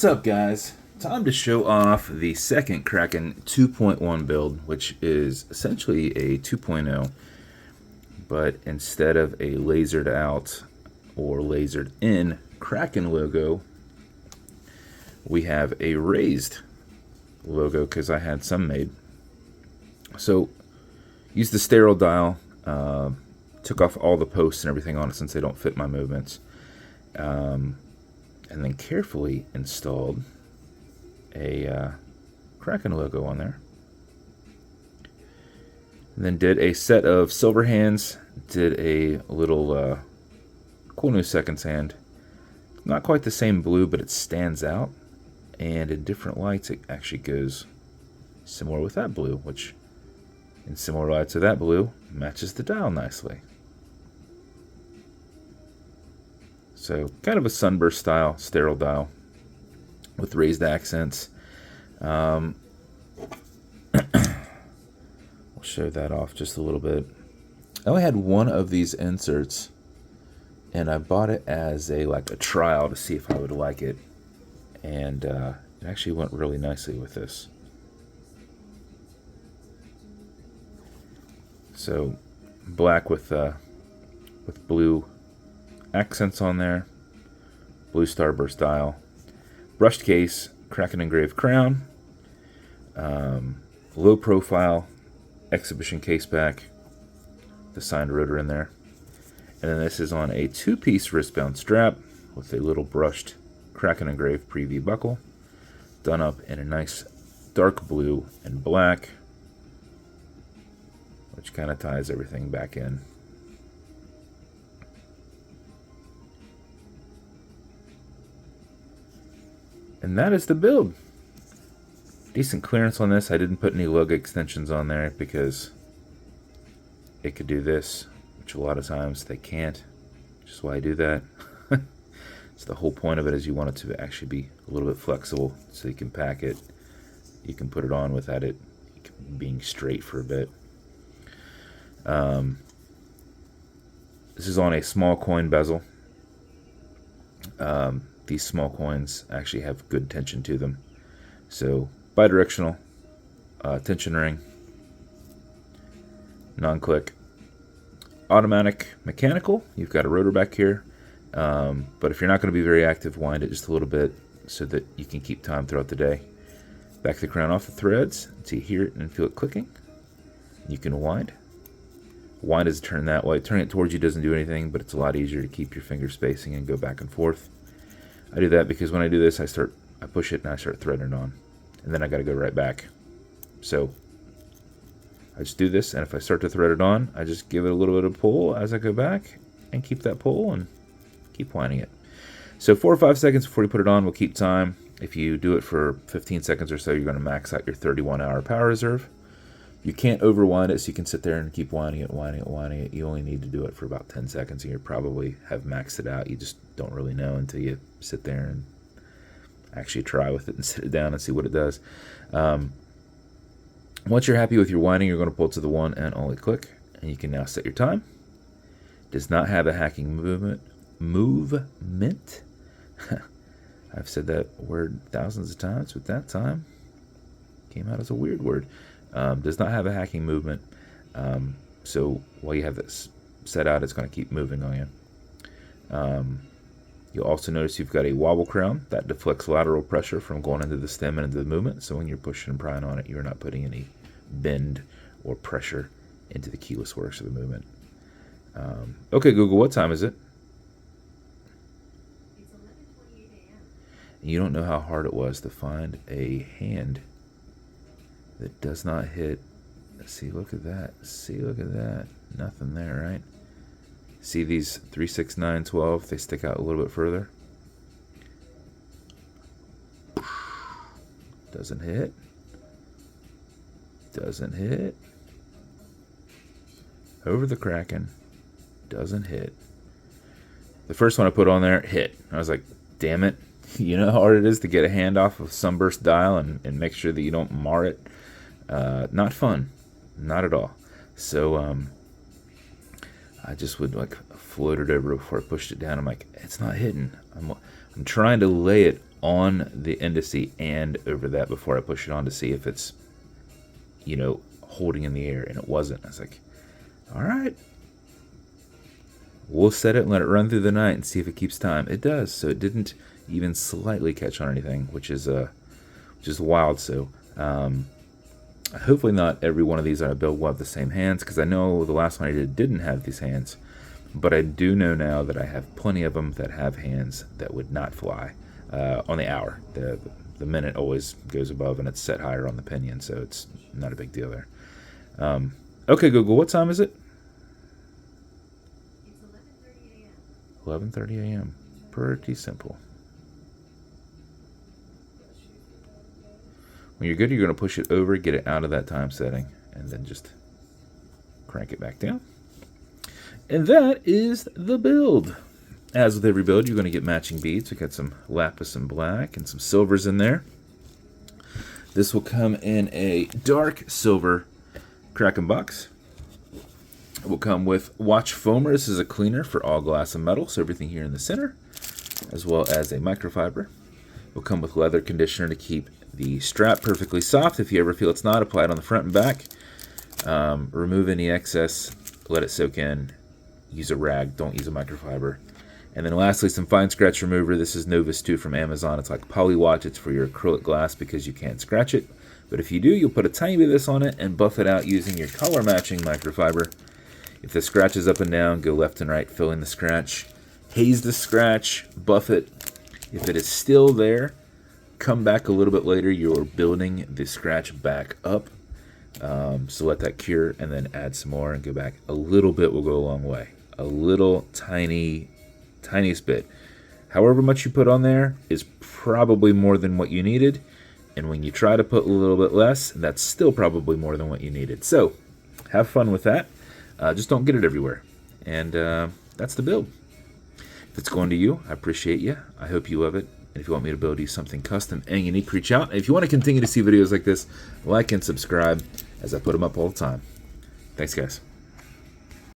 What's up, guys? Time to show off the second Kraken 2.1 build, which is essentially a 2.0, but instead of a lasered out or lasered in Kraken logo, we have a raised logo because I had some made. So, use the sterile dial, took off all the posts and everything on it since they don't fit my movements, and then carefully installed a Kraken logo on there. And then did a set of silver hands, did a little cool new seconds hand. Not quite the same blue, but it stands out. And in different lights, it actually goes similar with that blue, which in similar lights of that blue matches the dial nicely. So kind of a Sunburst style sterile dial with raised accents. We'll show that off just a little bit. I only had one of these inserts, and I bought it as a trial to see if I would like it, and it actually went really nicely with this. So black with blue accents on there, blue starburst dial, brushed case, Kraken engraved crown, low profile exhibition caseback, the signed rotor in there, and then this is on a two-piece wristbound strap with a little brushed Kraken engraved preview buckle, done up in a nice dark blue and black, which kind of ties everything back in. And that is the build. Decent clearance on this. I didn't put any lug extensions on there because it could do this, which a lot of times they can't, which is why I do that. So the whole point of it is you want it to actually be a little bit flexible so you can pack it. You can put it on without it being straight for a bit. This is on a small coin bezel. These small coins actually have good tension to them. So bidirectional tension ring, non-click, automatic, mechanical. You've got a rotor back here, but if you're not going to be very active, wind it just a little bit so that you can keep time throughout the day. Back the crown off the threads until you hear it and feel it clicking. You can wind. Wind is turned that way. Turning it towards you doesn't do anything, but it's a lot easier to keep your finger spacing and go back and forth. I do that because when I do this, I push it and I start threading it on, and then I got to go right back. So I just do this, and if I start to thread it on, I just give it a little bit of pull as I go back and keep that pull and keep winding it. So 4 or 5 seconds before you put it on will keep time. If you do it for 15 seconds or so, you're going to max out your 31-hour power reserve. You can't overwind it, so you can sit there and keep winding it. You only need to do it for about 10 seconds, and you probably have maxed it out. You just don't really know until you sit there and actually try with it and sit it down and see what it does. Once you're happy with your winding, you're going to pull it to the one and only click, and you can now set your time. Does not have a hacking movement. I've said that word thousands of times, but that time came out as a weird word. Does not have a hacking movement, so while you have this set out, it's going to keep moving on you. You'll also notice you've got a wobble crown that deflects lateral pressure from going into the stem and into the movement, so when you're pushing and prying on it, you're not putting any bend or pressure into the keyless works of the movement. Okay, Google, what time is it? It's 11:28 a.m. You don't know how hard it was to find a hand that does not hit. See, look at that. See, look at that. Nothing there, right? See these 3, 6, 9, 12? They stick out a little bit further. Doesn't hit. Doesn't hit. Over the Kraken. Doesn't hit. The first one I put on there hit. I was like, damn it. You know how hard it is to get a hand off of Sunburst dial and make sure that you don't mar it? Not fun. Not at all. So I just would float it over before I pushed it down. I'm like, it's not hitting. I'm trying to lay it on the indice and over that before I push it on to see if it's, you know, holding in the air, and it wasn't. I was like, all right, we'll set it and let it run through the night and see if it keeps time. It does. So it didn't even slightly catch on anything, which is wild. So hopefully not every one of these on a build will have the same hands, because I know the last one I didn't have these hands, but I do know now that I have plenty of them that have hands that would not fly on the hour. The minute always goes above and it's set higher on the pinion, so it's not a big deal there. Okay, Google, what time is it? It's 11:30 a.m. Pretty simple. When you're good, you're going to push it over, get it out of that time setting, and then just crank it back down. And that is the build. As with every build, you're going to get matching beads. We got some lapis and black and some silvers in there. This will come in a dark silver Kraken box. It will come with watch foamer. This is a cleaner for all glass and metal, so everything here in the center, as well as a microfiber. It will come with leather conditioner to keep the strap perfectly soft. If you ever feel it's not, apply it on the front and back. Remove any excess, let it soak in. Use a rag, don't use a microfiber. And then lastly, some fine scratch remover. This is Novus 2 from Amazon. It's like Polywatch. It's for your acrylic glass because you can't scratch it. But if you do, you'll put a tiny bit of this on it and buff it out using your color matching microfiber. If the scratch is up and down, go left and right, fill in the scratch. Haze the scratch, buff it. If it is still there, come back a little bit later. You're building the scratch back up. So let that cure and then add some more and go back. A little bit will go a long way. A little tiniest bit. However much you put on there is probably more than what you needed. And when you try to put a little bit less, that's still probably more than what you needed. So have fun with that. Just don't get it everywhere. And that's the build. If it's going to you, I appreciate you. I hope you love it. And if you want me to build you something custom and unique, reach out. And if you want to continue to see videos like this, like and subscribe as I put them up all the time. Thanks, guys.